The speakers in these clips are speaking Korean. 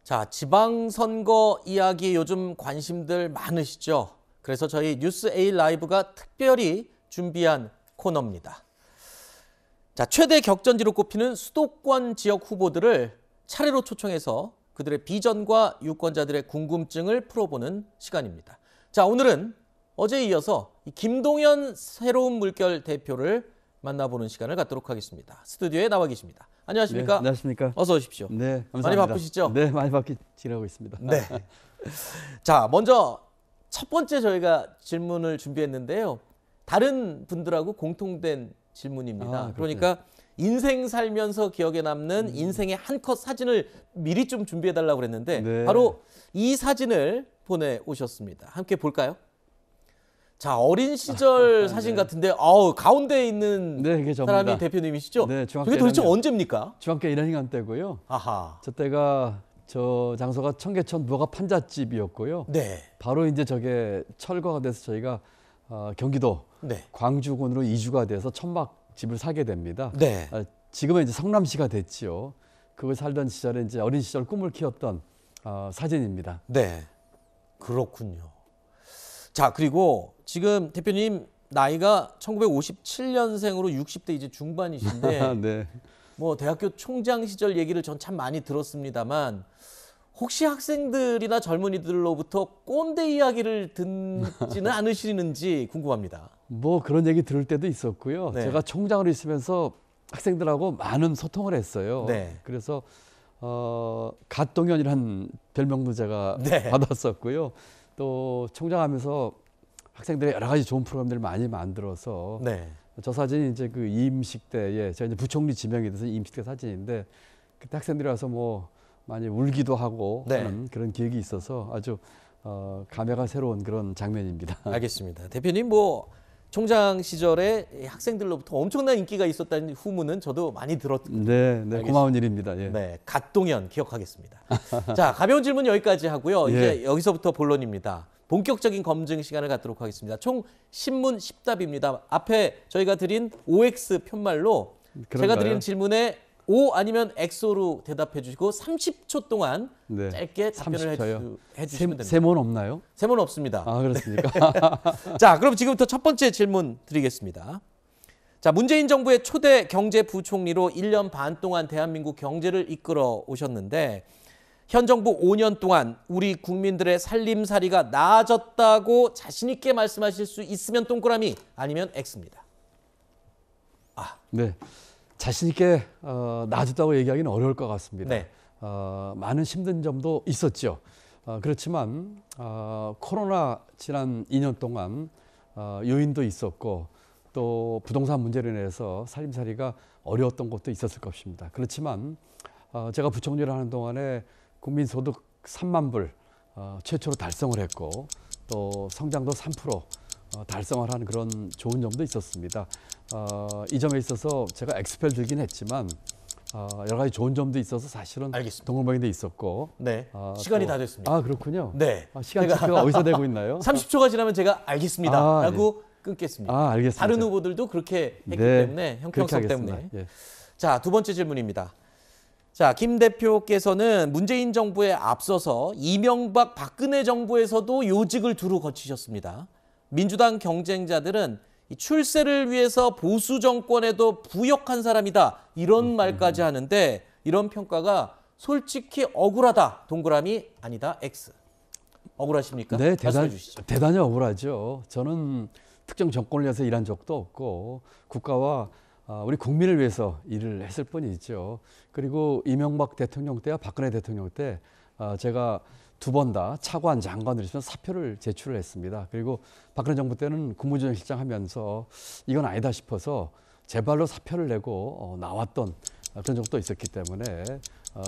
자, 지방선거 이야기 요즘 관심들 많으시죠? 그래서 저희 뉴스 A 라이브가 특별히 준비한 코너입니다. 자, 최대 격전지로 꼽히는 수도권 지역 후보들을 차례로 초청해서 그들의 비전과 유권자들의 궁금증을 풀어보는 시간입니다. 자, 오늘은 어제에 이어서 김동연 새로운 물결 대표를 만나보는 시간을 갖도록 하겠습니다. 스튜디오에 나와 계십니다. 안녕하십니까? 네, 안녕하십니까? 어서 오십시오. 네, 감사합니다. 많이 바쁘시죠? 네, 많이 바쁘게 지내고 있습니다. 네. 자, 먼저 첫 번째 저희가 질문을 준비했는데요. 다른 분들하고 공통된 질문입니다. 그러니까 인생 살면서 기억에 남는 인생의 한 컷 사진을 미리 좀 준비해달라고 그랬는데 네. 바로 이 사진을 보내오셨습니다. 함께 볼까요? 자, 어린 시절 사진 같은데 가운데 있는 네, 그게 사람이 접니다. 대표님이시죠? 네, 중학교 그게 도대체 1학년. 언제입니까? 중학교 1학년 때고요. 아하. 저 때가 저 장소가 청계천 무화과 판잣집이었고요. 네. 바로 이제 저게 철거가 돼서 저희가 경기도 네. 광주군으로 이주가 돼서 천막집을 사게 됩니다. 네. 지금은 이제 성남시가 됐지요. 그걸 살던 시절에 이제 어린 시절 꿈을 키웠던 사진입니다. 네. 그렇군요. 자, 그리고 지금 대표님 나이가 1957년생으로 60대 이제 중반이신데 네. 뭐 대학교 총장 시절 얘기를 전 참 많이 들었습니다만 혹시 학생들이나 젊은이들로부터 꼰대 이야기를 듣지는 않으시는지 궁금합니다. 뭐 그런 얘기 들을 때도 있었고요. 네. 제가 총장으로 있으면서 학생들하고 많은 소통을 했어요. 네. 그래서 갓동연이라는 별명도 제가 네. 받았었고요. 또 총장하면서 학생들의 여러 가지 좋은 프로그램들을 많이 만들어서 네. 저 사진이 이제 그 임식 때에 제가 이제 부총리 지명이 돼서 임식 때 사진인데 그때 학생들이 와서 뭐 많이 울기도 하고 네. 하는 그런 기억이 있어서 아주 감회가 새로운 그런 장면입니다. 알겠습니다. 대표님 뭐 총장 시절에 학생들로부터 엄청난 인기가 있었다는 후문은 저도 많이 들었거든요. 네, 네, 고마운 일입니다. 예. 네, 갓동연 기억하겠습니다. 자, 가벼운 질문 여기까지 하고요. 이제 예. 여기서부터 본론입니다. 본격적인 검증 시간을 갖도록 하겠습니다. 총 신문 10답입니다. 앞에 저희가 드린 OX 편말로 제가 그런가요? 드리는 질문에 O 아니면 X로 대답해 주시고 30초 동안 네. 짧게 답변을 30초요. 해주시면 됩니다. 세모는 없나요? 세모는 없습니다. 아, 그렇습니까? 자, 그럼 지금부터 첫 번째 질문 드리겠습니다. 자, 문재인 정부의 초대 경제부총리로 1년 반 동안 대한민국 경제를 이끌어 오셨는데 현 정부 5년 동안 우리 국민들의 살림살이가 나아졌다고 자신 있게 말씀하실 수 있으면 동그라미 아니면 X입니다. 네. 자신 있게 나아졌다고 얘기하기는 어려울 것 같습니다. 네. 많은 힘든 점도 있었죠. 그렇지만 코로나 지난 2년 동안 요인도 있었고 또 부동산 문제로 인해서 살림살이가 어려웠던 것도 있었을 것입니다. 그렇지만 제가 부총리를 하는 동안에 국민소득 3만 불 최초로 달성을 했고 또 성장도 3% 달성을 하는 그런 좋은 점도 있었습니다. 이 점에 있어서 제가 엑스펠 들긴 했지만 여러 가지 좋은 점도 있어서 사실은 알겠습니다. 동글방인도 있었고. 네, 시간이 다 됐습니다. 그렇군요. 네, 시간 지표가 어디서 되고 있나요? 30초가 지나면 제가 알겠습니다 라고 끊겠습니다. 알겠습니다. 다른 후보들도 그렇게 했기 네, 때문에 그렇게 형평성 하겠습니다. 때문에. 예. 자, 두 번째 질문입니다. 자, 김 대표께서는 문재인 정부에 앞서서 이명박 박근혜 정부에서도 요직을 두루 거치셨습니다. 민주당 경쟁자들은 이 출세를 위해서 보수 정권에도 부역한 사람이다 이런 말까지 하는데 이런 평가가 솔직히 억울하다 동그라미 아니다 X. 억울하십니까? 네, 말씀해 주시죠. 대단히 억울하죠. 저는 특정 정권을 위해서 일한 적도 없고 국가와 우리 국민을 위해서 일을 했을 뿐이죠. 그리고 이명박 대통령 때와 박근혜 대통령 때 제가 두 번 다 차관 장관을 있으면 사표를 제출을 했습니다. 그리고 박근혜 정부 때는 국무조정실장 하면서 이건 아니다 싶어서 제 발로 사표를 내고 나왔던 그런 적도 있었기 때문에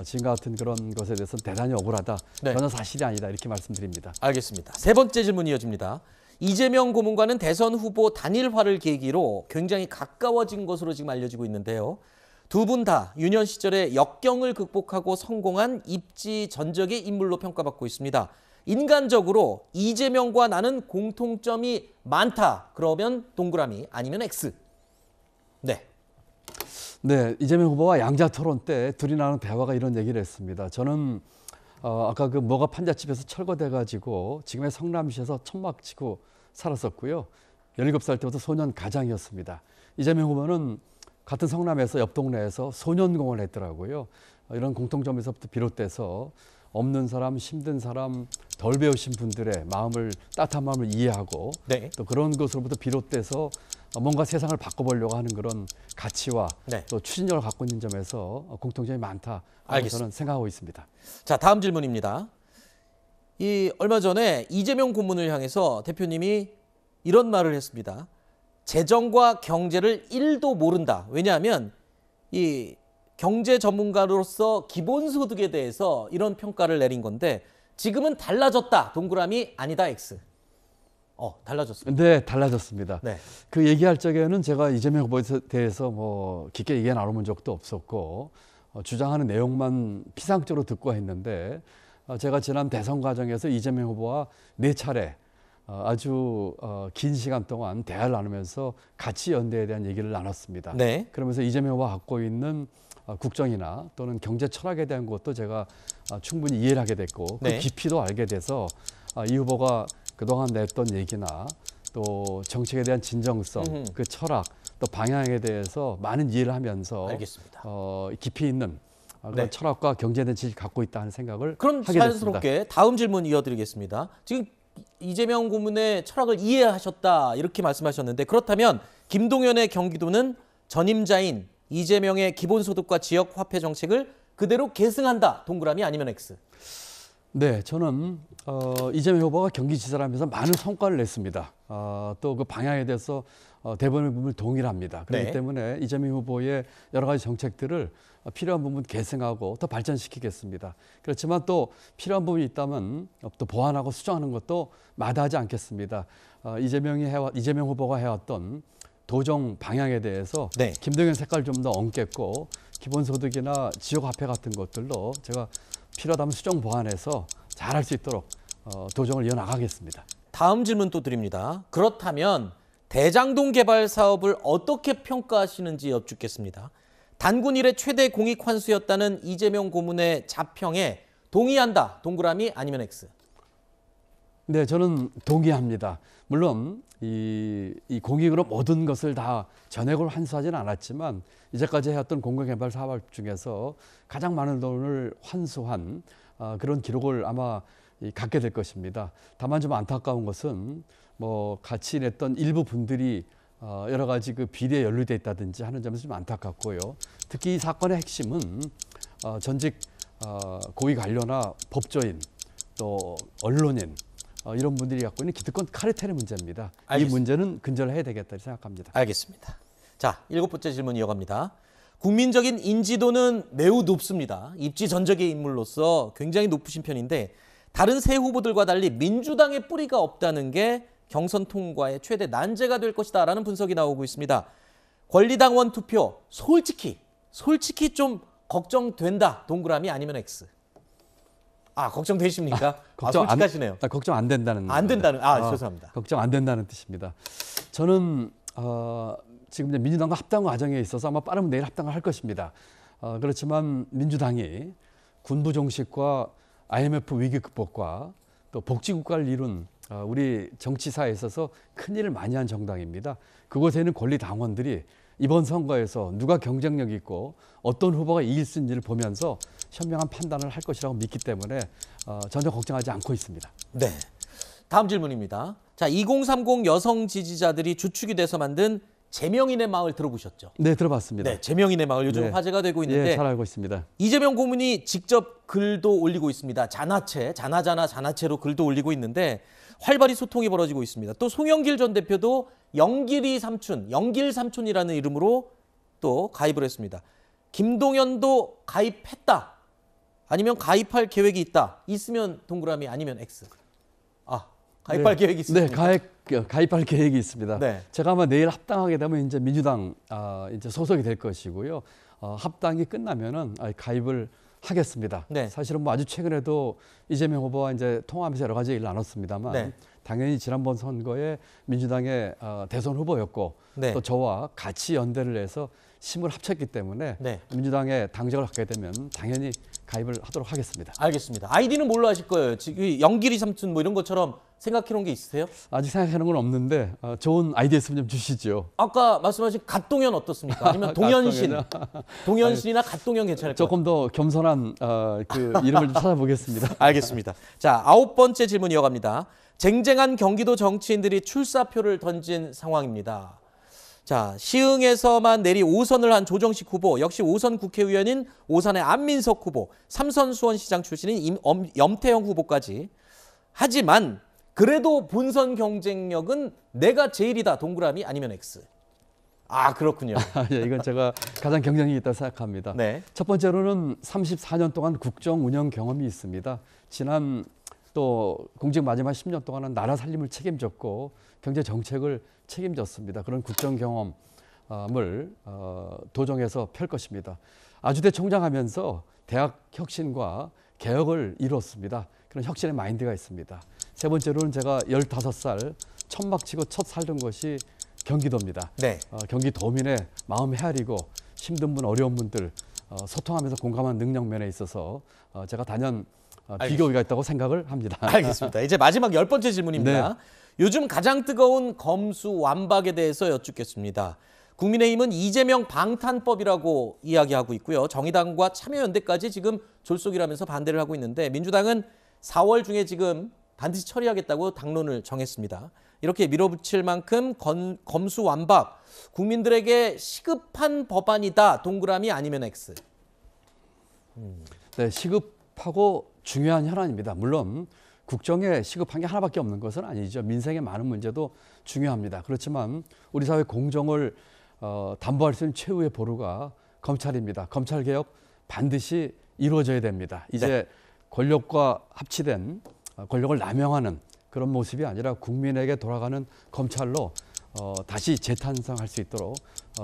지금과 같은 그런 것에 대해서는 대단히 억울하다. 네. 전혀 사실이 아니다 이렇게 말씀드립니다. 알겠습니다. 세 번째 질문 이어집니다. 이재명 고문과는 대선 후보 단일화를 계기로 굉장히 가까워진 것으로 지금 알려지고 있는데요. 두 분 다 유년 시절에 역경을 극복하고 성공한 입지 전적의 인물로 평가받고 있습니다. 인간적으로 이재명과 나는 공통점이 많다. 그러면 동그라미 아니면 X. 네. 네, 이재명 후보와 양자 토론 때 둘이 나눈 대화가 이런 얘기를 했습니다. 저는 아까 그 뭐가 판잣집에서 철거돼가지고 지금의 성남시에서 천막 치고 살았었고요. 17살 때부터 소년 가장이었습니다. 이재명 후보는 같은 성남에서 옆 동네에서 소년공을 했더라고요. 이런 공통점에서부터 비롯돼서 없는 사람, 힘든 사람, 덜 배우신 분들의 마음을 따뜻한 마음을 이해하고 네. 또 그런 것으로부터 비롯돼서 뭔가 세상을 바꿔보려고 하는 그런 가치와 네. 또 추진력을 갖고 있는 점에서 공통점이 많다고 저는 생각하고 있습니다. 자, 다음 질문입니다. 이 얼마 전에 이재명 고문을 향해서 대표님이 이런 말을 했습니다. 재정과 경제를 1도 모른다. 왜냐하면 이 경제 전문가로서 기본소득에 대해서 이런 평가를 내린 건데 지금은 달라졌다. 동그라미 아니다. X. 달라졌습니다. 네, 달라졌습니다. 네. 그 얘기할 적에는 제가 이재명 후보에 대해서 뭐 깊게 얘기 나눠본 적도 없었고 주장하는 내용만 피상적으로 듣고 했는데 제가 지난 대선 과정에서 이재명 후보와 4차례 아주 긴 시간 동안 대화를 나누면서 가치 연대에 대한 얘기를 나눴습니다. 네. 그러면서 이재명 후보가 갖고 있는 국정이나 또는 경제 철학에 대한 것도 제가 충분히 이해를 하게 됐고 그 네. 깊이도 알게 돼서 이 후보가 그동안 냈던 얘기나 또 정책에 대한 진정성, 그 철학, 또 방향에 대해서 많은 이해를 하면서 알겠습니다. 깊이 있는 그런 네. 철학과 경제에 대한 지식을 갖고 있다는 생각을 그럼 하게 됐습니다. 자연스럽게 다음 질문 이어드리겠습니다. 지금 이재명 고문의 철학을 이해하셨다 이렇게 말씀하셨는데 그렇다면 김동연의 경기도는 전임자인 이재명의 기본소득과 지역화폐 정책을 그대로 계승한다. 동그라미 아니면 X. 네, 저는 이재명 후보가 경기지사라면서 많은 성과를 냈습니다. 또 그 방향에 대해서 대부분의 부분을 동일합니다. 그렇기 네. 때문에 이재명 후보의 여러 가지 정책들을 필요한 부분 발전하고 더 발전시키겠습니다. 그렇지만 또 필요한 부분이 있다면 또 보완하고 수정하는 것도 마다하지 않겠습니다. 이재명 후보가 해왔던 도정 방향에 대해서 네. 김동연 색깔 좀 더 얹겠고 기본소득이나 지역화폐 같은 것들도 제가 필요하다면 수정 보완해서 잘할 수 있도록 도정을 이어나가겠습니다. 다음 질문 또 드립니다. 그렇다면 대장동 개발 사업을 어떻게 평가하시는지 여쭙겠습니다. 단군 이래 최대 공익 환수였다는 이재명 고문의 자평에 동의한다. 동그라미 아니면 X. 네, 저는 동의합니다. 물론 이 공익으로 모든 것을 다 전액으로 환수하지는 않았지만 이제까지 해왔던 공공개발 사업 중에서 가장 많은 돈을 환수한 그런 기록을 아마 갖게 될 것입니다. 다만 좀 안타까운 것은 뭐 같이 냈던 일부 분들이 여러 가지 그 비리에 연루돼 있다든지 하는 점에서 좀 안타깝고요. 특히 이 사건의 핵심은 전직 고위 관료나 법조인 또 언론인 이런 분들이 갖고 있는 기득권 카르텔의 문제입니다. 알겠습니다. 이 문제는 근절해야 되겠다 생각합니다. 알겠습니다. 자, 7번째 질문 이어갑니다. 국민적인 인지도는 매우 높습니다. 입지 전적의 인물로서 굉장히 높으신 편인데 다른 새 후보들과 달리 민주당의 뿌리가 없다는 게 경선 통과의 최대 난제가 될 것이다라는 분석이 나오고 있습니다. 권리당원 투표 솔직히 좀 걱정된다. 동그라미 아니면 X. 걱정되십니까? 솔직하시네요. 걱정 안 된다는. 안 된다는. 죄송합니다. 걱정 안 된다는 뜻입니다. 저는 지금 이제 민주당과 합당 과정에 있어서 아마 빠르면 내일 합당을 할 것입니다. 그렇지만 민주당이 군부 종식과 IMF 위기 극복과 또 복지국가를 이룬 우리 정치사에 있어서 큰일을 많이 한 정당입니다. 그곳에 있는 권리 당원들이 이번 선거에서 누가 경쟁력 있고 어떤 후보가 이길 수 있는지를 보면서 현명한 판단을 할 것이라고 믿기 때문에 전혀 걱정하지 않고 있습니다. 네. 다음 질문입니다. 자, 2030 여성 지지자들이 주축이 돼서 만든 제명인의 마을 들어보셨죠? 네, 들어봤습니다. 네, 제명인의 마을 요즘 네. 화제가 되고 있는데 예, 잘 알고 있습니다. 이재명 고문이 직접 글도 올리고 있습니다. 자나자나로 글도 올리고 있는데 활발히 소통이 벌어지고 있습니다. 또 송영길 전 대표도 영길 삼촌이라는 이름으로 또 가입을 했습니다. 김동연도 가입했다. 아니면 가입할 계획이 있다. 있으면 동그라미 아니면 X. 가입할 계획이 있습니다. 네, 가입할 계획이 있습니다. 네. 제가 아마 내일 합당하게 되면 이제 민주당 이제 소속이 될 것이고요. 합당이 끝나면은 가입을 하겠습니다. 네. 사실은 뭐 아주 최근에도 이재명 후보와 이제 통화하면서 여러 가지 얘기를 나눴습니다만 네. 당연히 지난번 선거에 민주당의 대선 후보였고 네. 또 저와 같이 연대를 해서 힘을 합쳤기 때문에 네. 민주당의 당적을 갖게 되면 당연히 가입을 하도록 하겠습니다. 알겠습니다. 아이디는 뭘로 하실 거예요? 지금 영길이 삼촌 뭐 이런 것처럼 생각해 놓은 게 있으세요? 아직 생각하는 건 없는데 좋은 아이디어 있으면 좀 주시죠. 아까 말씀하신 갓동현 어떻습니까? 아니면 동현신, 동현신이나 갓동현 괜찮을 것 같아요. 조금 더 겸손한 그 이름을 좀 찾아보겠습니다. 알겠습니다. 자, 9번째 질문 이어갑니다. 쟁쟁한 경기도 정치인들이 출사표를 던진 상황입니다. 자, 시흥에서만 내리 5선을 한 조정식 후보, 역시 5선 국회의원인 오산의 안민석 후보, 3선 수원시장 출신인 염태영 후보까지. 하지만 그래도 본선 경쟁력은 내가 제일이다. 동그라미 아니면 X. 아, 그렇군요. 예, 이건 제가 가장 경쟁력이 있다고 생각합니다. 네. 첫 번째로는 34년 동안 국정 운영 경험이 있습니다. 지난 또 공직 마지막 10년 동안은 나라 살림을 책임졌고 경제 정책을 책임졌습니다. 그런 국정 경험을 도정해서 펼 것입니다. 아주대 총장하면서 대학 혁신과 개혁을 이뤘습니다. 그런 혁신의 마인드가 있습니다. 세 번째로는 제가 15살 천막 치고 첫 살던 것이 경기도입니다. 네. 경기도민의 마음 헤아리고 힘든 분, 어려운 분들 소통하면서 공감하는 능력 면에 있어서 제가 단연 비교가 있다고 생각을 합니다. 알겠습니다. 이제 마지막 10번째 질문입니다. 네. 요즘 가장 뜨거운 검수완박에 대해서 여쭙겠습니다. 국민의힘은 이재명 방탄법이라고 이야기하고 있고요. 정의당과 참여연대까지 지금 졸속이라면서 반대를 하고 있는데 민주당은 4월 중에 지금 반드시 처리하겠다고 당론을 정했습니다. 이렇게 밀어붙일 만큼 검수완박, 국민들에게 시급한 법안이다. 동그라미 아니면 X. 네, 시급하고 중요한 현안입니다. 물론 국정에 시급한 게 하나밖에 없는 것은 아니죠. 민생의 많은 문제도 중요합니다. 그렇지만 우리 사회 공정을 담보할 수 있는 최후의 보루가 검찰입니다. 검찰개혁 반드시 이루어져야 됩니다. 이제 네. 권력과 합치된 권력을 남용하는 그런 모습이 아니라 국민에게 돌아가는 검찰로 다시 재탄생할 수 있도록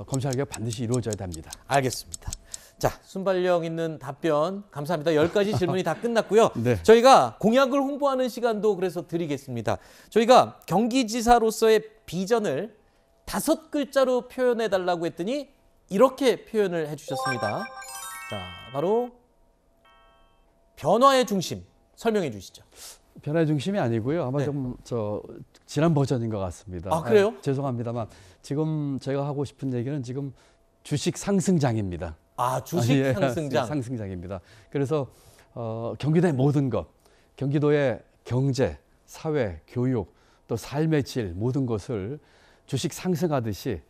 검찰개혁 반드시 이루어져야 됩니다. 알겠습니다. 자, 순발력 있는 답변 감사합니다. 10가지 질문이 다 끝났고요. 네. 저희가 공약을 홍보하는 시간도 그래서 드리겠습니다. 저희가 경기지사로서의 비전을 5글자로 표현해달라고 했더니 이렇게 표현을 해주셨습니다. 자, 바로 변화의 중심 설명해 주시죠. 변화의 중심이 아니고요. 아마 네. 좀 지난 버전인 것 같습니다. 아, 그래요? 죄송합니다만 지금 제가 하고 싶은 얘기는 지금 주식 상승장입니다. 아, 주식 예, 상승장. 상승장입니다. 그래서 경기도의 모든 것, 경기도의 경제, 사회, 교육, 또 삶의 질 모든 것을 주식 상승하듯이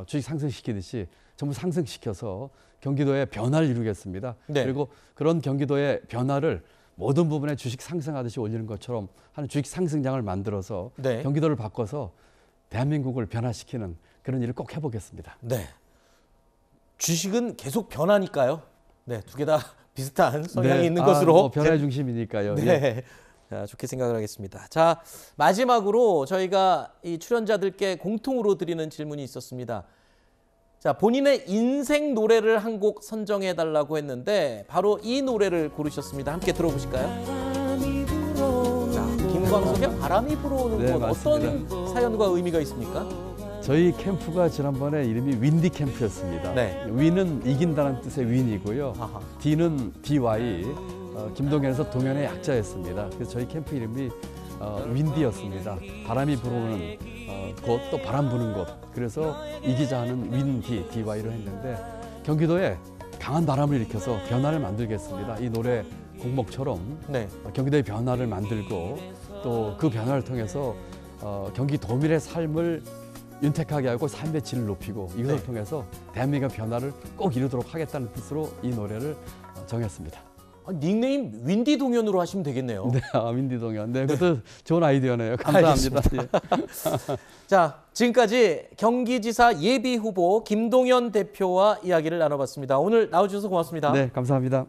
주식 상승시키듯이 전부 상승시켜서 경기도의 변화를 이루겠습니다. 네. 그리고 그런 경기도의 변화를 모든 부분에 주식 상승하듯이 올리는 것처럼 하는 주식 상승장을 만들어서 네. 경기도를 바꿔서 대한민국을 변화시키는 그런 일을 꼭 해보겠습니다. 네. 주식은 계속 변하니까요. 네, 두 개 다 비슷한 성향이 있는 것으로. 변화의 중심이니까요. 네. 예. 자, 좋게 생각을 하겠습니다. 자, 마지막으로 저희가 이 출연자들께 공통으로 드리는 질문이 있었습니다. 자, 본인의 인생 노래를 한 곡 선정해 달라고 했는데 바로 이 노래를 고르셨습니다. 함께 들어보실까요? 자, 김광석의 바람이 불어오는 네, 곳 맞습니다. 어떤 사연과 의미가 있습니까? 저희 캠프가 지난번에 이름이 윈디 캠프였습니다. 네. 윈은 이긴다는 뜻의 윈이고요. 아하. D는 DY, 김동현에서 동현의 약자였습니다. 그래서 저희 캠프 이름이 윈디였습니다. 바람이 불어오는 곳, 또 바람 부는 곳. 그래서 이기자 하는 윈디, DY로 했는데 경기도에 강한 바람을 일으켜서 변화를 만들겠습니다. 이 노래 곡목처럼 네. 경기도의 변화를 만들고 또 그 변화를 통해서 경기도민의 삶을 윤택하게 하고 삶의 질을 높이고 이것을 네. 통해서 대한민국의 변화를 꼭 이루도록 하겠다는 뜻으로 이 노래를 정했습니다. 닉네임 윈디 동현으로 하시면 되겠네요. 네, 윈디 동현. 네, 그것도 좋은 아이디어네요. 감사합니다. 예. 자, 지금까지 경기지사 예비 후보 김동현 대표와 이야기를 나눠봤습니다. 오늘 나와주셔서 고맙습니다. 네, 감사합니다.